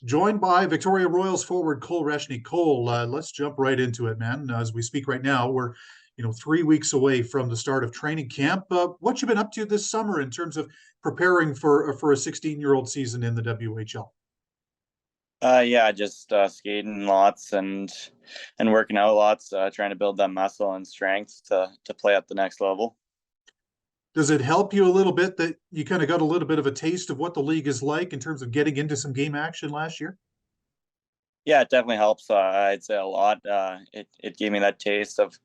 Joined by Victoria Royals forward Cole Reschny. Cole, let's jump right into it, man. As we speak right now, we're 3 weeks away from the start of training camp. What you been up to this summer in terms of preparing for a 16-year-old season in the WHL? Yeah, just skating lots and working out lots, trying to build that muscle and strength to play at the next level. Does it help you a little bit that you kind of got a little bit of a taste of what the league is like in terms of getting into some game action last year? Yeah, it definitely helps. I'd say a lot. It gave me that taste of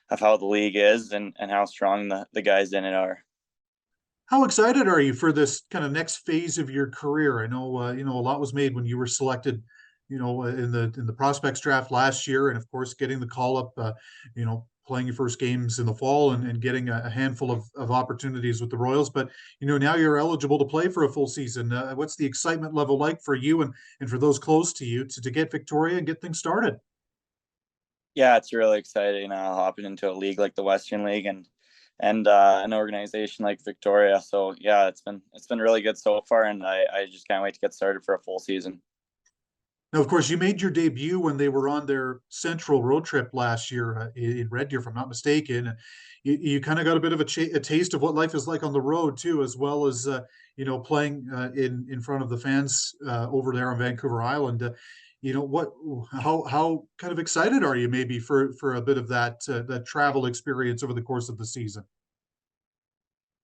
how the league is and how strong the guys in it are. How excited are you for this kind of next phase of your career? I know a lot was made when you were selected, in the prospects draft last year, and of course getting the call up, playing your first games in the fall and getting a handful of opportunities with the Royals. But now you're eligible to play for a full season. What's the excitement level like for you and for those close to you to get Victoria and get things started? Yeah, it's really exciting hopping into a league like the Western League and an organization like Victoria. So yeah, it's been really good so far, and I just can't wait to get started for a full season. Now, of course, you made your debut when they were on their central road trip last year in Red Deer, if I'm not mistaken. You kind of got a bit of a taste of what life is like on the road too, as well as playing in front of the fans over there on Vancouver Island. What? How kind of excited are you maybe for a bit of that travel experience over the course of the season?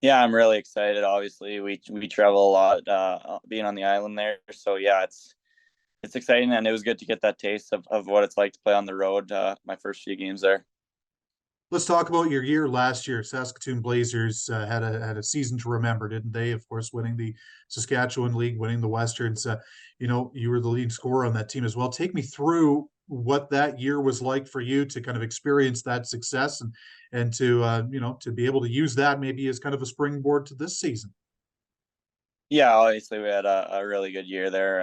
Yeah, I'm really excited. Obviously, we travel a lot, being on the island there. So yeah, it's exciting, and it was good to get that taste of what it's like to play on the road. My first few games there. Let's talk about your year last year. Saskatoon Blazers had a season to remember, didn't they? Of course, winning the Saskatchewan League, winning the Westerns. You were the leading scorer on that team as well. Take me through what that year was like for you to kind of experience that success and to be able to use that maybe as kind of a springboard to this season. Yeah, obviously we had a really good year there.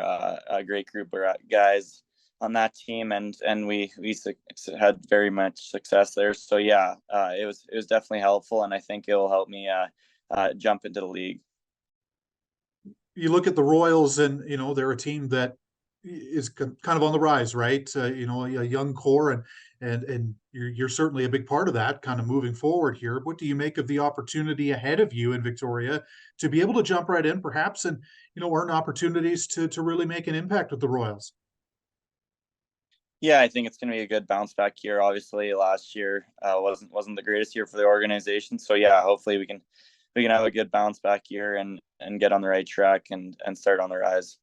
A great group of guys on that team, and we had very much success there. So yeah, it was definitely helpful, and I think it will help me jump into the league. You look at the Royals, and they're a team that is kind of on the rise, right? A young core, and you're certainly a big part of that, kind of moving forward here. What do you make of the opportunity ahead of you in Victoria to be able to jump right in, perhaps, and earn opportunities to really make an impact with the Royals? Yeah, I think it's going to be a good bounce back year. Obviously, last year wasn't the greatest year for the organization. So yeah, hopefully we can have a good bounce back year and get on the right track and start on the rise.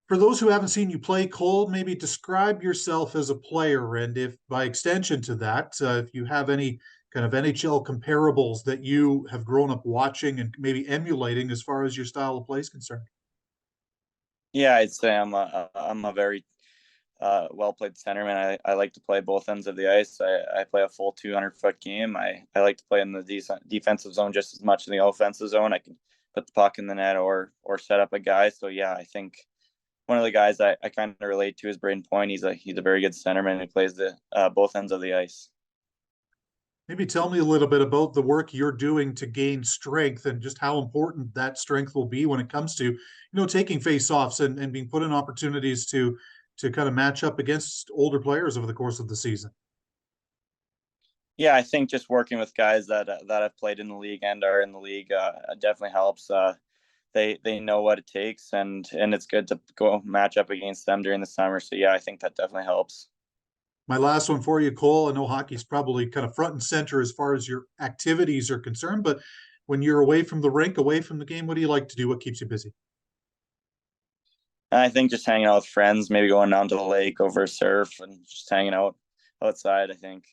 For those who haven't seen you play, Cole, maybe describe yourself as a player, and if by extension to that, if you have any kind of NHL comparables that you have grown up watching and maybe emulating as far as your style of play is concerned. Yeah, I'd say I'm a very well played centerman. I like to play both ends of the ice. I play a full 200-foot game. I like to play in the defensive zone just as much in the offensive zone. I can put the puck in the net or set up a guy. So yeah, I think one of the guys I kind of relate to is Braden Point. He's a very good centerman who plays the both ends of the ice. Maybe tell me a little bit about the work you're doing to gain strength and just how important that strength will be when it comes to, taking face-offs and being put in opportunities to kind of match up against older players over the course of the season. Yeah, I think just working with guys that have played in the league and are in the league definitely helps. They know what it takes, and it's good to go match up against them during the summer. So yeah, I think that definitely helps. My last one for you, Cole. I know hockey's probably kind of front and center as far as your activities are concerned, but when you're away from the rink, away from the game, what do you like to do? What keeps you busy? And I think just hanging out with friends, maybe going down to the lake over surf and just hanging out outside. I think.